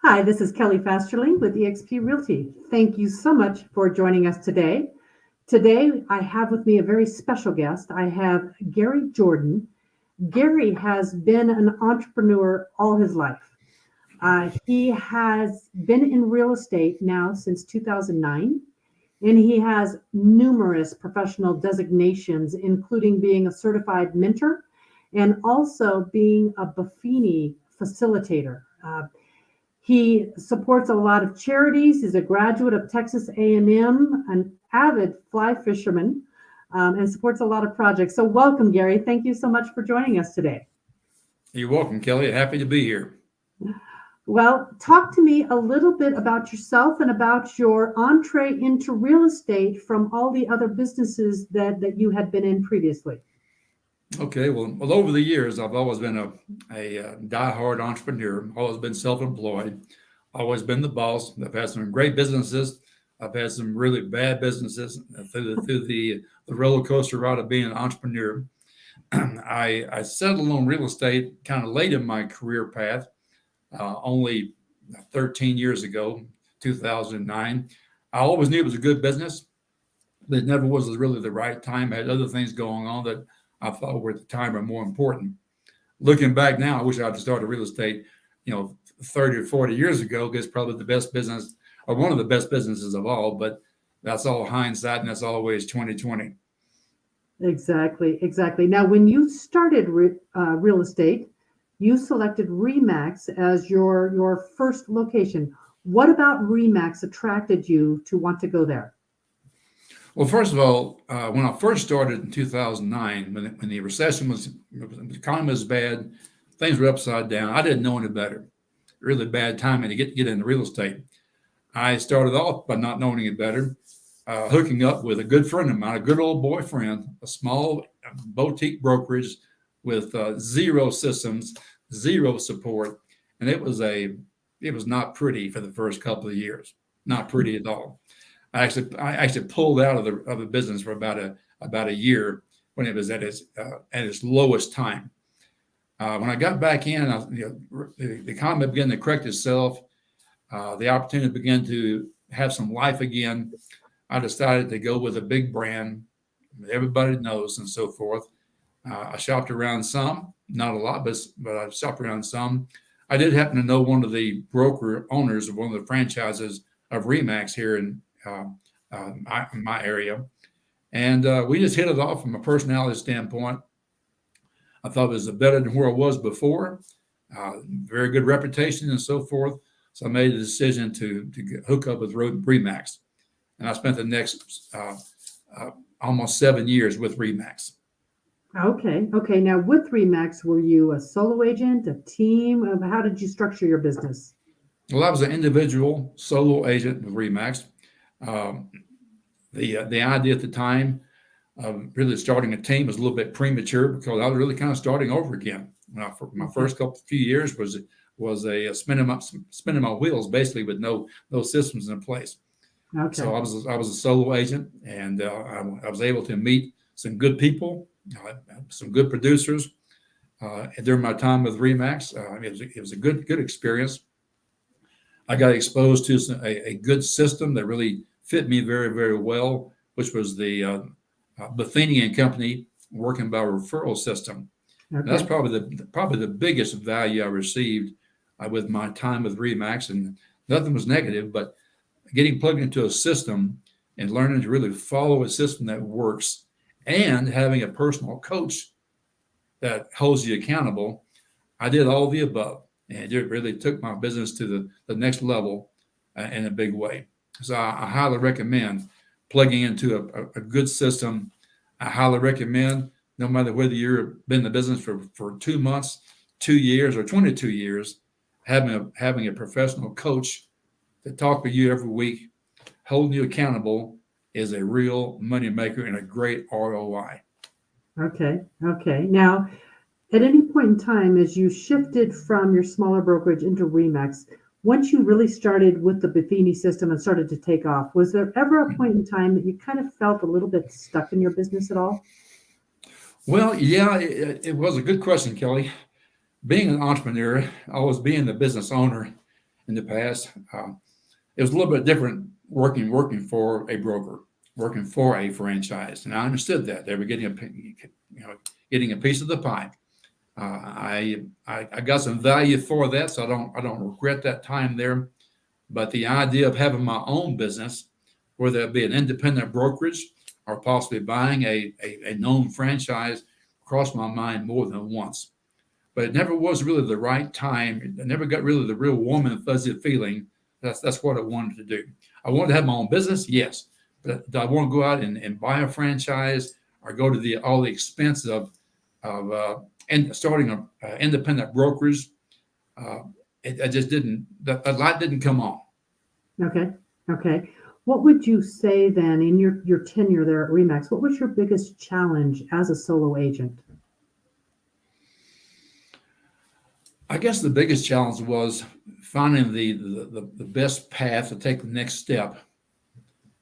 Hi, this is Kelly Fasterling with eXp Realty. Thank you so much for joining us today. Today, I have with me a very special guest. I have Gary Jordan. Gary has been an entrepreneur all his life. He has been in real estate now since 2009, and he has numerous professional designations, including being a certified mentor and also being a Buffini facilitator. He supports a lot of charities. He's a graduate of Texas A&M, an avid fly fisherman, and supports a lot of projects. So welcome, Gary. Thank you so much for joining us today. You're welcome, Kelly. Happy to be here. Well, talk to me a little bit about yourself and about your entree into real estate from all the other businesses that you had been in previously. Okay, well, over the years, I've always been a diehard entrepreneur, always been self-employed, always been the boss. I've had some great businesses. I've had some really bad businesses through the roller coaster ride of being an entrepreneur. I settled on real estate kind of late in my career path, only 13 years ago, 2009. I always knew it was a good business, but it never was really the right time. I had other things going on that I thought were at the time were more important. Looking back now, I wish I'd started real estate, 30 or 40 years ago, because probably the best business or one of the best businesses of all, but that's all hindsight and that's always 2020. Exactly, exactly. Now, when you started real estate, you selected Remax as your first location. What about Remax attracted you to want to go there? Well, first of all, when I first started in 2009, when the recession the economy was bad, things were upside down. I didn't know any better. Really bad timing to get into real estate. I started off by not knowing any better, hooking up with a good friend of mine, a good old boyfriend, a small boutique brokerage with zero systems, zero support, and it was not pretty for the first couple of years, not pretty at all. I actually pulled out of the business for about a year when it was at its lowest time. When I got back in, the economy began to correct itself. The opportunity began to have some life again. I decided to go with a big brand that everybody knows and so forth. I shopped around some, not a lot, but I shopped around some. I did happen to know one of the broker owners of one of the franchises of Remax here in my area, and we just hit it off from a personality standpoint. I thought it was better than where I was before, very good reputation and so forth. So I made the decision to hook up with Remax, and I spent the next almost 7 years with Remax. Okay, okay. Now, with Remax, were you a solo agent, a team? How did you structure your business? Well, I was an individual solo agent with Remax. Um, the idea at the time of really starting a team was a little bit premature because I was really kind of starting over again. My Okay, first couple few years was a spinning my wheels basically with no systems in place. So okay, I was a solo agent, and I was able to meet some good people, some good producers during my time with Remax. It was a good experience. I got exposed to a good system that really fit me very, very well, which was the Buffini and Company working by referral system. And that's okay. probably the biggest value I received with my time with Remax. And nothing was negative, but getting plugged into a system and learning to really follow a system that works and having a personal coach that holds you accountable. I did all the above, and it really took my business to the next level in a big way. So I highly recommend plugging into a good system. I highly recommend, no matter whether you've been in the business for 2 months, 2 years, or 22 years, having a professional coach to talk with you every week, holding you accountable, is a real money maker and a great ROI. Okay, okay. Now, at any point in time, as you shifted from your smaller brokerage into Remax, once you really started with the Buffini system and started to take off, was there ever a point in time that you kind of felt a little bit stuck in your business at all? Well, yeah, it was a good question, Kelly. Being an entrepreneur, always being the business owner, in the past. It was a little bit different working for a broker, working for a franchise, and I understood that they were getting getting a piece of the pie. I got some value for that, so I don't regret that time there. But the idea of having my own business, whether it be an independent brokerage or possibly buying a known franchise, crossed my mind more than once. But it never was really the right time. I never got really the real warm and fuzzy feeling. That's what I wanted to do. I wanted to have my own business, yes. But do I want to go out and buy a franchise or go to all the expense of starting an independent brokerage? Uh, I just didn't. That light didn't come on. Okay. Okay. What would you say then in your tenure there at Remax? What was your biggest challenge as a solo agent? I guess the biggest challenge was finding the best path to take the next step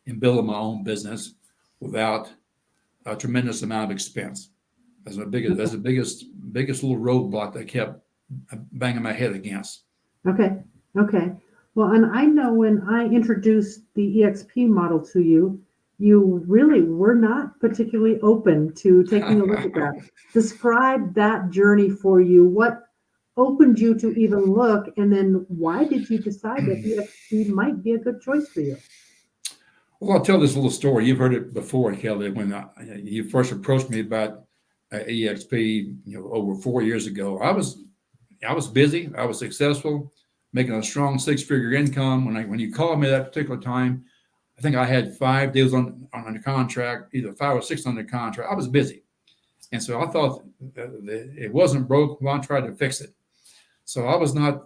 in building my own business without a tremendous amount of expense. That's the biggest little roadblock that I kept banging my head against. Okay. Okay. Well, and I know when I introduced the EXP model to you, you really were not particularly open to taking a look at that. Describe that journey for you. What opened you to even look, and then why did you decide that EXP might be a good choice for you? Well, I'll tell this little story. You've heard it before, Kelly. When you first approached me about EXP, over 4 years ago, I was busy. I was successful, making a strong six-figure income. When you called me that particular time, I think I had 5 deals on the contract, either 5 or 6 under contract. I was busy, and so I thought that it wasn't broke. Well, I tried to fix it. So I was not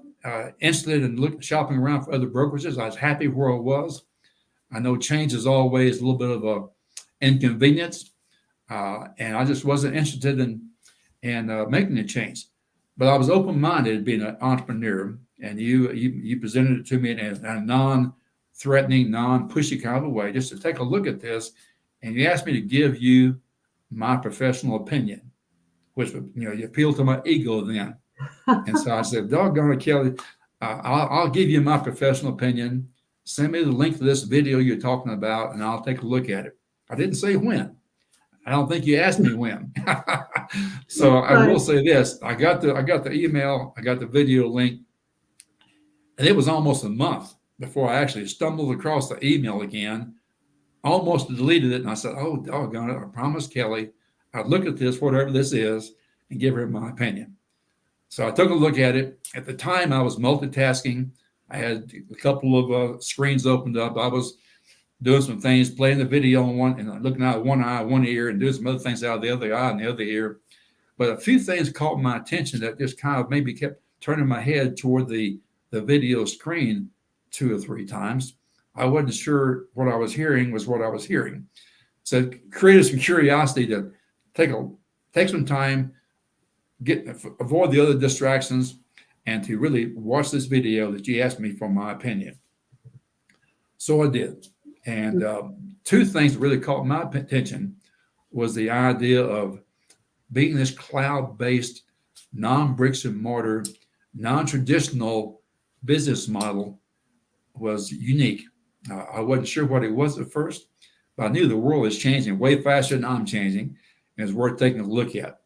interested in shopping around for other brokerages. I was happy where I was. I know change is always a little bit of a inconvenience, and I just wasn't interested in making a change. But I was open minded being an entrepreneur, and you presented it to me in a non-threatening, non-pushy kind of a way, just to take a look at this, and you asked me to give you my professional opinion, which you appealed to my ego then. And so I said, "Doggone it, Kelly, I'll give you my professional opinion. Send me the link to this video you're talking about, and I'll take a look at it." I didn't say when. I don't think you asked me when. So I Right. will say this: I got the email, I got the video link, and it was almost a month before I actually stumbled across the email again. Almost deleted it, and I said, "Oh, doggone it! I promised Kelly I'd look at this, whatever this is, and give her my opinion." So I took a look at it. At the time, I was multitasking. I had a couple of screens opened up. I was doing some things, playing the video on one and looking out of one eye, one ear, and doing some other things out of the other eye and the other ear. But a few things caught my attention that just kind of maybe kept turning my head toward the video screen 2 or 3 times. I wasn't sure what I was hearing was what I was hearing. So it created some curiosity to take some time, avoid the other distractions, and to really watch this video that you asked me for my opinion. So I did. And 2 things that really caught my attention was the idea of being this cloud-based, non-bricks and mortar, non-traditional business model was unique. I wasn't sure what it was at first, but I knew the world is changing way faster than I'm changing, and it's worth taking a look at.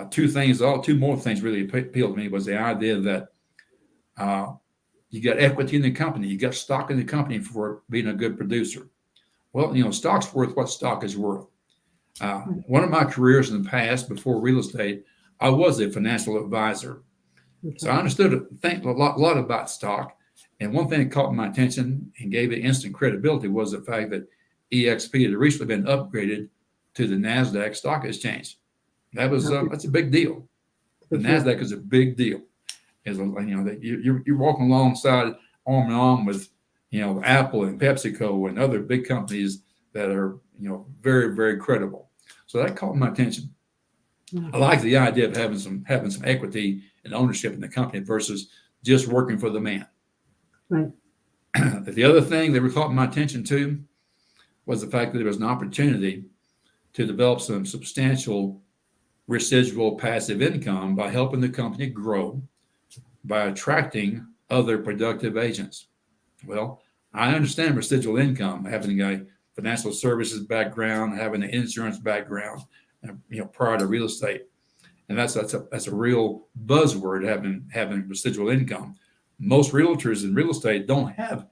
2 more things really appealed to me was the idea that you got equity in the company, you got stock in the company for being a good producer. Well, stock's worth what stock is worth. One of my careers in the past, before real estate, I was a financial advisor. So I understood a lot about stock. And one thing that caught my attention and gave it instant credibility was the fact that EXP had recently been upgraded to the NASDAQ stock exchange. That's a big deal. The NASDAQ is a big deal. You're walking alongside arm in arm with Apple and PepsiCo and other big companies that are very, very credible. So that caught my attention. I like the idea of having some equity and ownership in the company versus just working for the man. Right. The other thing that caught my attention too was the fact that there was an opportunity to develop some substantial residual passive income by helping the company grow, by attracting other productive agents. Well, I understand residual income, having a financial services background, having an insurance background, prior to real estate, and that's a real buzzword, having residual income. Most realtors in real estate don't have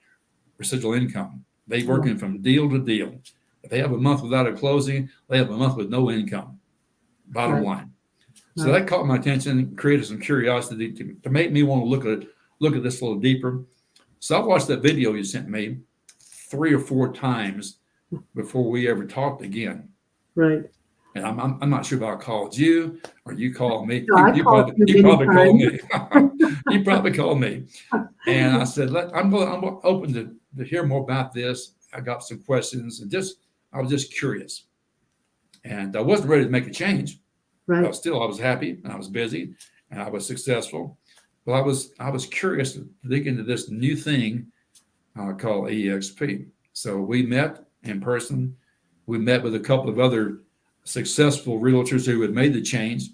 residual income. They working from deal to deal. If they have a month without a closing, they have a month with no income. Bottom line. So that caught my attention, created some curiosity to make me want to look at this a little deeper. So I watched that video you sent me 3 or 4 times before we ever talked again. Right. And I'm not sure if I called you or you called me. No, You probably called me. You probably called me. And I said, I'm open to hear more about this. I got some questions and I was just curious. And I wasn't ready to make a change. Right. I was happy and I was busy and I was successful. But I was curious to dig into this new thing called EXP. So we met in person. We met with a couple of other successful realtors who had made the change,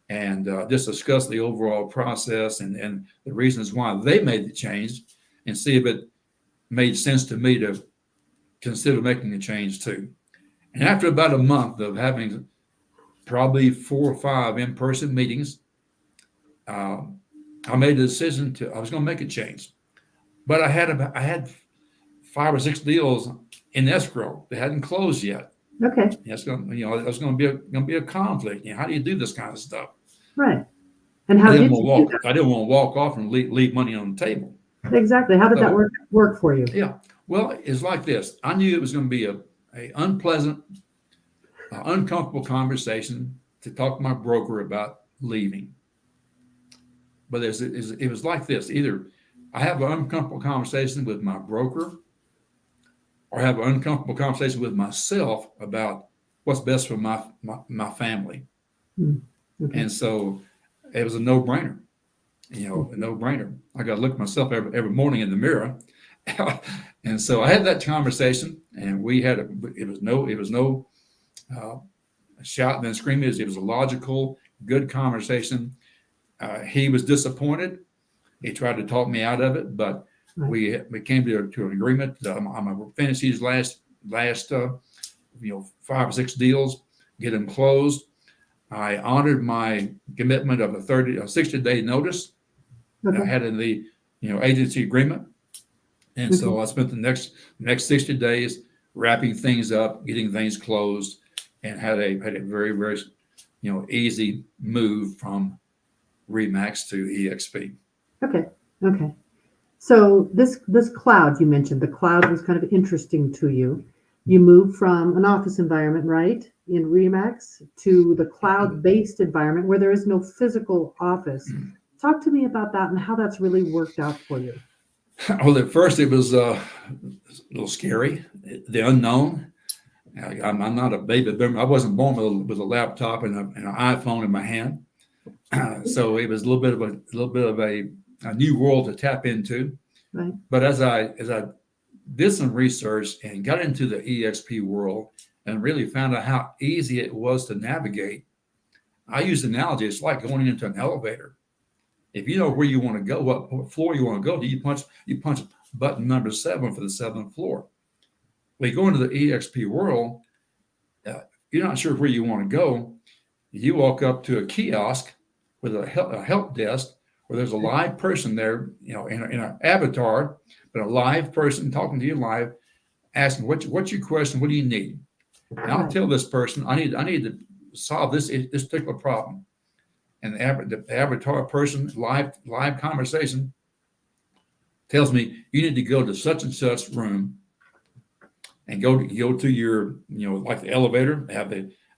and just discuss the overall process and the reasons why they made the change, and see if it made sense to me to consider making a change too. And after about a month of having probably 4 or 5 in-person meetings, I made a decision I was going to make a change. But I had 5 or 6 deals in escrow that hadn't closed yet. Okay. It's going, it's going to be a conflict. How do you do this kind of stuff? Right. And how did you do that? I didn't want to walk off and leave money on the table. Exactly. How did that work for you? Yeah. Well, it's like this. I knew it was going to be a unpleasant, uncomfortable conversation to talk to my broker about leaving. But it was like this. Either I have an uncomfortable conversation with my broker, or have an uncomfortable conversation with myself about what's best for my family. Okay. And so it was a no-brainer, a no-brainer. I got to look at myself every morning in the mirror. And so I had that conversation, and it was no shouting and screaming. It was a logical, good conversation. He was disappointed. He tried to talk me out of it, but we came to an agreement. I'm going to finish these last 5 or 6 deals, get them closed. I honored my commitment of a 60-day notice that I had in the agency agreement, and so I spent the next 60 days wrapping things up, getting things closed, and had a very, very easy move from Remax to EXP. Okay. So this cloud you mentioned, the cloud was kind of interesting to you. You moved from an office environment, right, in Remax, to the cloud-based environment where there is no physical office. Talk to me about that and how that's really worked out for you. Well, at first it was a little scary, the unknown. I'm not a baby boomer. I wasn't born with a laptop and an iPhone in my hand, so it was a little bit of a new world to tap into. Right. But as I did some research and got into the EXP world and really found out how easy it was to navigate, I use the analogy, it's like going into an elevator. If you know where you want to go, what floor you want to go to, you punch button number 7 for the 7th floor. When you go into the EXP world, you're not sure where you want to go. You walk up to a kiosk with a help desk where there's a live person there, in an avatar, but a live person talking to you live, asking what's your question, what do you need? And I'll tell this person I need to solve this particular problem. And the avatar person, live conversation, tells me you need to go to such and such room and go to your, like the elevator,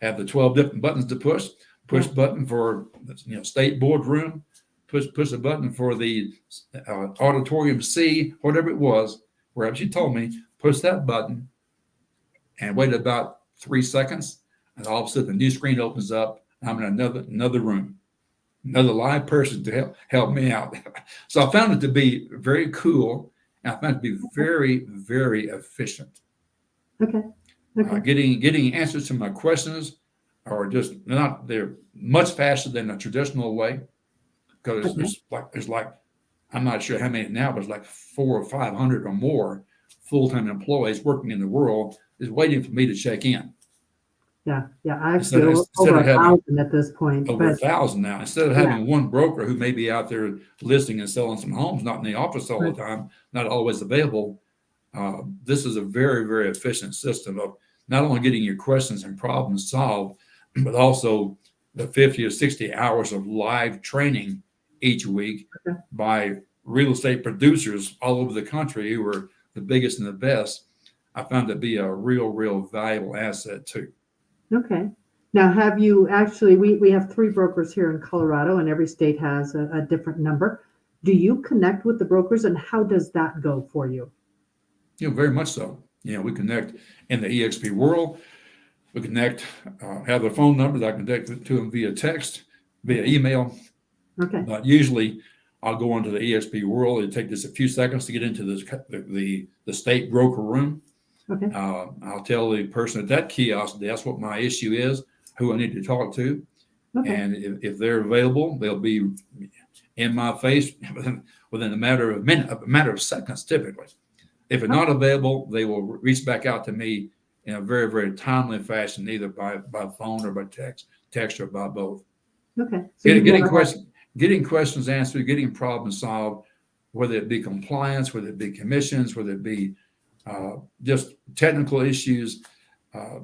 have the 12 different buttons to push button for state board room, push a button for the auditorium C, whatever it was, wherever she told me, push that button and wait about 3 seconds, and all of a sudden the new screen opens up and I'm in another room, another live person to help me out. So I found it to be very cool, and I found it to be very, very efficient. Okay. Getting answers to my questions are they're much faster than a traditional way, because there's like I'm not sure how many now, but it's like 400 or 500 or more full-time employees working in the world is waiting for me to check in. Yeah, yeah, actually Instead, instead over of a having thousand at this point, over but 1,000 now, instead of yeah, having one broker who may be out there listing and selling some homes, not in the office all right. the time, not always available. This is a very, very efficient system of not only getting your questions and problems solved, but also the 50 or 60 hours of live training each week Okay. by real estate producers all over the country who are the biggest and the best. I found to be a real, real valuable asset too. Okay. Now, have you actually, we have three brokers here in Colorado, and every state has a different number. Do you connect with the brokers, and how does that go for you? Very much so. We connect in the EXP world. We connect, have their phone numbers. I connect to them via text, via Okay. email. Okay. But usually, I'll go into the EXP world. It take just a few seconds to get into the state broker room. Okay. I'll tell the person at that kiosk desk what my issue is, who I need to talk to, Okay. and if they're available, they'll be in my face within a matter of seconds, typically. If they're not available, they will reach back out to me in a very, very timely fashion, either by phone or by text or by both. Okay. So Getting you've getting never had, questions getting questions answered, getting problems solved, whether it be compliance, whether it be commissions, whether it be just technical issues. Uh,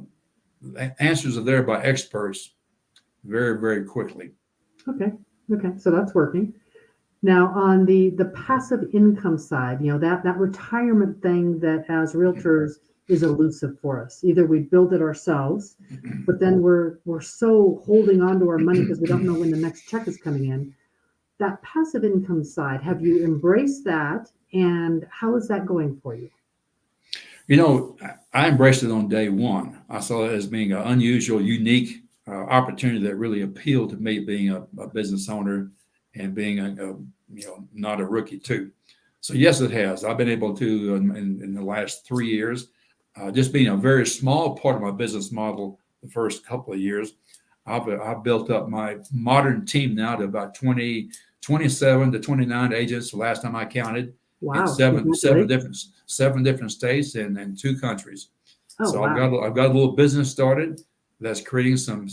Answers are there by experts very, very quickly. okay. Okay. So that's working. Now, on the passive income side, that retirement thing that as realtors is elusive for us. Either we build it ourselves, but then we're so holding on to our money because we don't know when the next check is coming in. That passive income side, have you embraced that, and how is that going for you? I embraced it on day one. I saw it as being an unusual, unique opportunity that really appealed to me, being a business owner and being not a rookie too. So yes, it has. I've been able to in the last 3 years, just being a very small part of my business model. The first couple of years, I've built up my modern team now to about 27 to 29 agents. The last time I counted, in Wow, seven congratulations. seven different states and two countries. Oh, So wow. I've got a little business started that's creating some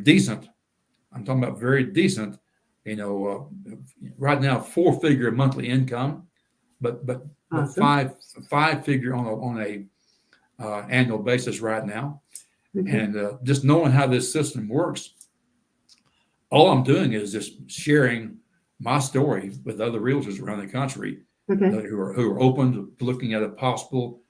decent. I'm talking about very decent. Right now 4-figure monthly income, but Awesome. five-figure on a annual basis right now. Okay. And just knowing how this system works, all I'm doing is just sharing my story with other realtors around the country Okay. who are open to looking at a possible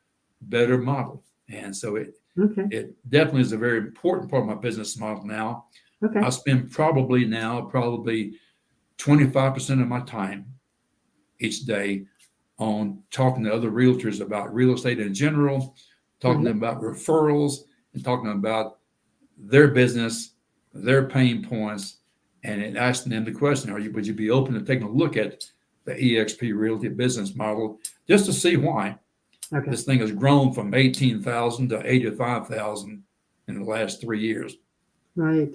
better model. And so Okay. it definitely is a very important part of my business model now. Okay. I spend probably 25% of my time each day on talking to other realtors about real estate in general, talking to Right. them about referrals, and talking about their business, their pain points, and asking them the question: would you be open to taking a look at the EXP Realty business model just to see why Okay. this thing has grown from 18,000 to 85,000 in the last 3 years, Right.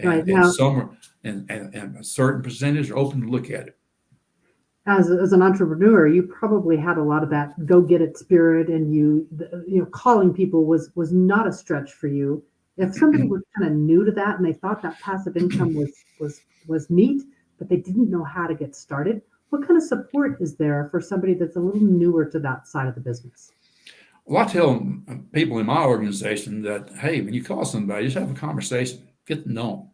Right. and Now, some are, and a certain percentage are open to look at it. as an entrepreneur, you probably had a lot of that go get it spirit, and calling people was not a stretch for you. If somebody was kind of new to that and they thought that passive income was neat, but they didn't know how to get started, what kind of support is there for somebody that's a little newer to that side of the business? Well, I tell people in my organization that, hey, when you call somebody, just have a conversation, get to know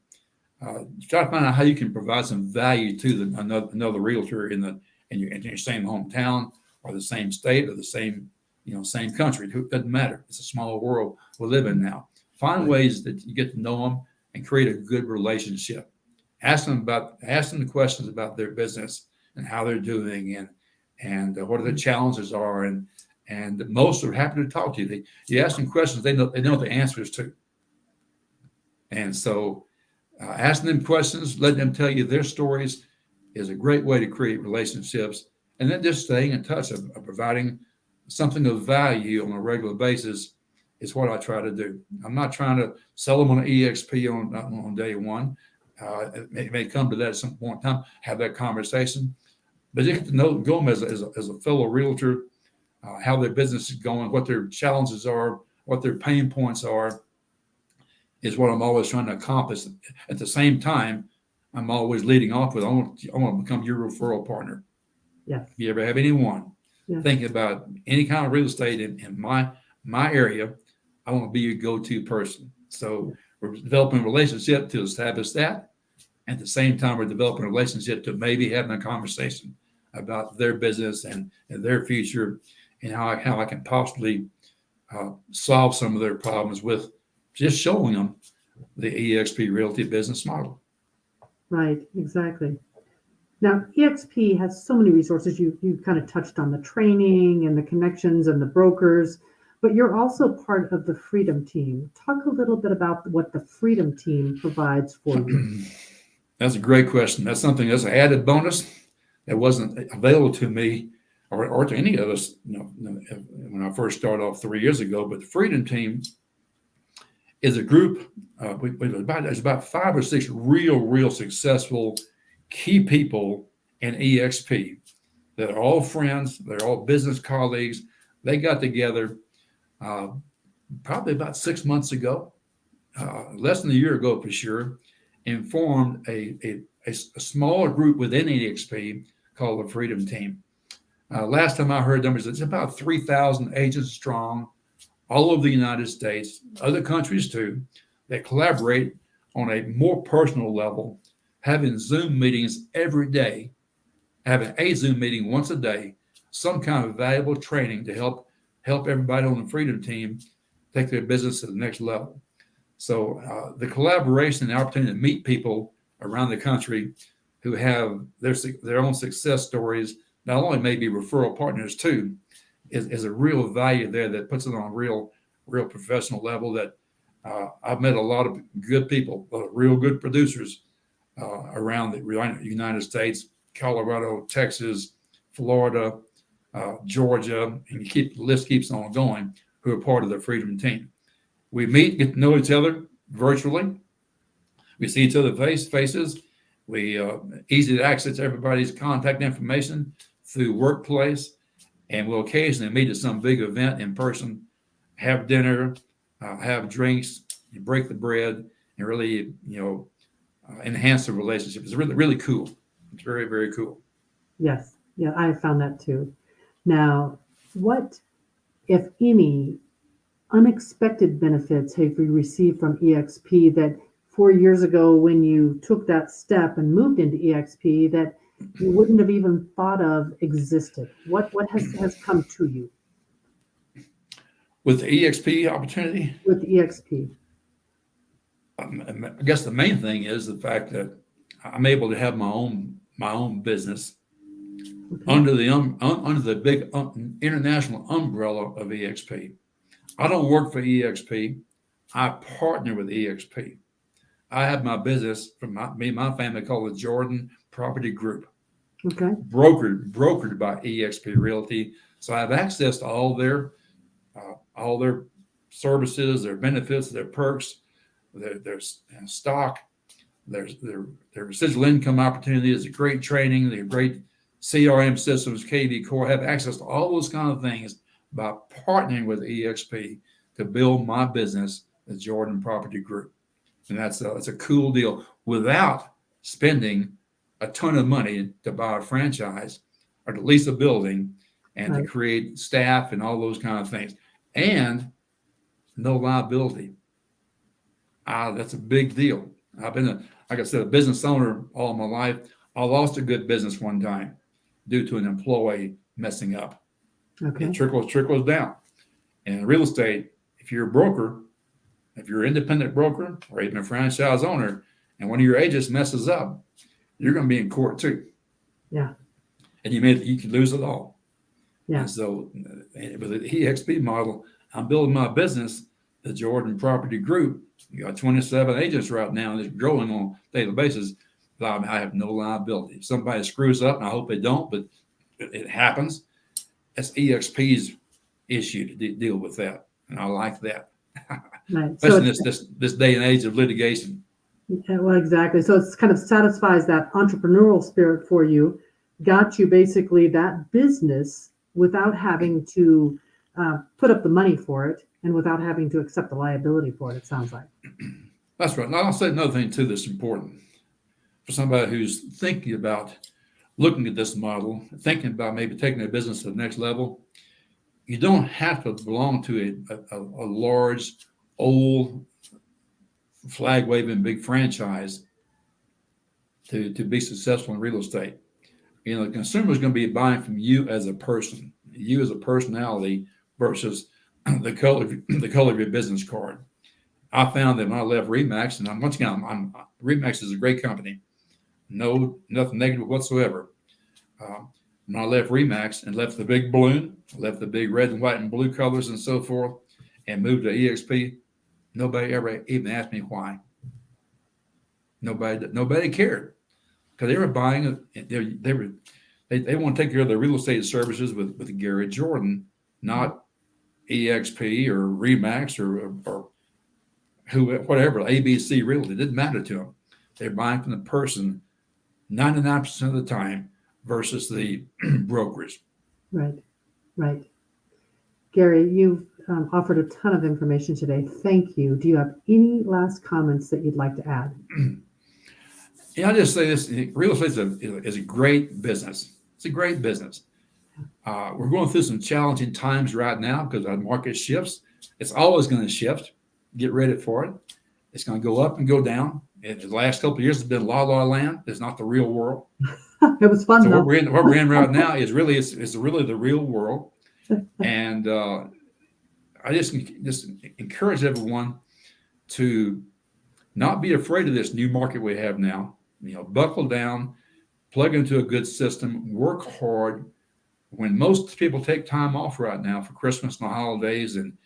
them. Try to find out how you can provide some value to another realtor in your same hometown or the same state or the same country. It doesn't matter. It's a small world we live in now. Find Right. ways that you get to know them and create a good relationship. Ask them the questions about their business and how they're doing and what the challenges are, and most are happy to talk to you. You ask them questions they know the answers to, and so asking them questions, letting them tell you their stories is a great way to create relationships, and then just staying in touch of providing something of value on a regular basis is what I try to do. I'm not trying to sell them on an EXP on day one. It may come to that at some point in time, have that conversation. but you get to know them as a fellow realtor, how their business is going, what their challenges are, what their pain points are, is what I'm always trying to accomplish. At the same time, I'm always leading off with, I want to become your referral partner. Yes. If you ever have anyone Yes. thinking about any kind of real estate in my area, I want to be your go-to person. So we're developing a relationship to establish that. At the same time, we're developing a relationship to maybe having a conversation about their business and their future, and how I can possibly solve some of their problems with just showing them the eXp Realty business model. Right. Exactly. Now, EXP has so many resources. You kind of touched on the training and the connections and the brokers, but you're also part of the Freedom Team. Talk a little bit about what the Freedom Team provides for you. That's a great question. That's something that's an added bonus that wasn't available to me or to any of us, when I first started off 3 years ago. But the Freedom Team is a group. There's about 5 or 6 real successful key people in EXP that are all friends. They're all business colleagues. They got together probably about 6 months ago, less than a year ago for sure, and formed a smaller group within EXP called the Freedom Team. Last time I heard numbers, it's about 3,000 agents strong, all over the United States, other countries too, that collaborate on a more personal level, having Zoom meetings every day, having a Zoom meeting once a day, some kind of valuable training to help everybody on the Freedom Team take their business to the next level. So the collaboration and the opportunity to meet people around the country who have their own success stories, not only maybe referral partners too, is a real value there that puts it on a real professional level. That I've met a lot of good people, real good producers around the United States, Colorado, Texas, Florida, Georgia, and the list keeps on going, who are part of the Freedom Team. We meet, get to know each other virtually. We see each other's faces. We easy to access everybody's contact information through Workplace, and we'll occasionally meet at some big event in person, have dinner, have drinks, and break the bread, and really, enhance the relationship. It's really cool. It's very cool. Yes. Yeah, I found that too. Now, what, if any, unexpected benefits have you received from EXP that 4 years ago, when you took that step and moved into EXP, that you wouldn't have even thought of existed? What has come to you With the EXP opportunity, with EXP? I guess the main thing is the fact that I'm able to have my own business Okay. under the big international umbrella of EXP. I don't work for EXP. I partner with EXP. I have my business from my family called the Jordan Property Group, Okay. brokered by EXP Realty. So I have access to all their services, their benefits, their perks, their stock, their residual income opportunities, their great training, their great CRM systems, KV Core. I have access to all those kind of things by partnering with EXP to build my business, the Jordan Property Group. And that's a cool deal without spending a ton of money to buy a franchise or to lease a building and to Right. create staff and all those kind of things. And no liability. That's a big deal. I've been, like I said, a business owner all my life. I lost a good business one time due to an employee messing up. Okay. It trickles down. And in real estate, if you're a broker, if you're an independent broker or even a franchise owner, and one of your agents messes up, you're going to be in court too. Yeah. And you can lose it all. Yeah. And so with the EXP model, I'm building my business, the Jordan Property Group. You got 27 agents right now, and it's growing on a daily basis. I have no liability. If somebody screws up, and I hope they don't, but it happens, it's EXP's issue to deal with that. And I like that. Right. So Especially in this day and age of litigation. well, exactly. So it's kind of satisfies that entrepreneurial spirit for you, got you basically that business without having to put up the money for it and without having to accept the liability for it, it sounds like. That's right. Now, I'll say another thing too that's important for somebody who's thinking about looking at this model, thinking about maybe taking their business to the next level. You don't have to belong to a large, old, flag waving big franchise to be successful in real estate. You know, the consumer is going to be buying from you as a person, you as a personality versus the color of your business card. I found that when I left Remax, and once again, Remax is a great company, nothing negative whatsoever. When I left Remax and left the big balloon, left the big red and white and blue colors and so forth, and moved to EXP, nobody ever even asked me why. Nobody cared because they were buying it. They want to take care of their real estate services with Gary Jordan, not EXP or Remax or whatever, ABC Realty. It didn't matter to them. They're buying from the person 99% of the time versus the brokers. Right, right. Gary, you've offered a ton of information today. Thank you. Do you have any last comments that you'd like to add? Yeah, I'll just say this: real estate is a great business. It's a great business. We're going through some challenging times right now because our market shifts. It's always going to shift. Get ready for it. It's going to go up and go down. And the last couple of years has been la la land. It's not the real world. It was fun So though. what we're in right now is really the real world. And I just encourage everyone to not be afraid of this new market we have now. You know, buckle down, plug into a good system, work hard. When most people take time off right now for Christmas and the holidays and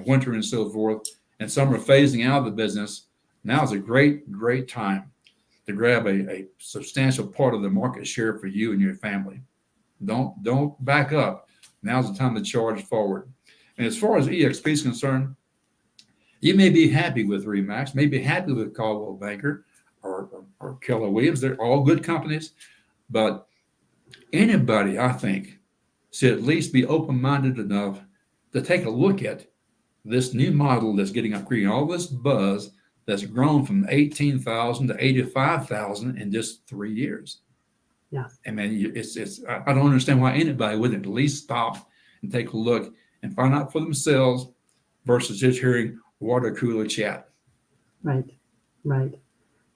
winter and so forth, and some are phasing out of the business, now is a great time to grab a substantial part of the market share for you and your family. Don't back up. Now's the time to charge forward. And as far as EXP is concerned, you may be happy with Remax, may be happy with Caldwell Banker or Keller Williams. They're all good companies, but anybody, I think, should at least be open-minded enough to take a look at this new model that's creating all this buzz that's grown from 18,000 to 85,000 in just 3 years. Yeah. I mean, I don't understand why anybody wouldn't at least stop and take a look and find out for themselves versus just hearing water cooler chat. Right, right.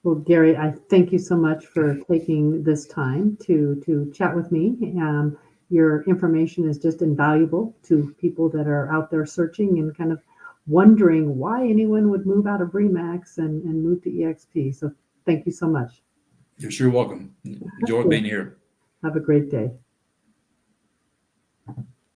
Well, Gary, I thank you so much for taking this time to chat with me. Your information is just invaluable to people that are out there searching and kind of wondering why anyone would move out of Remax and move to EXP. So thank you so much. You're sure welcome. Enjoy being here. Have a great day.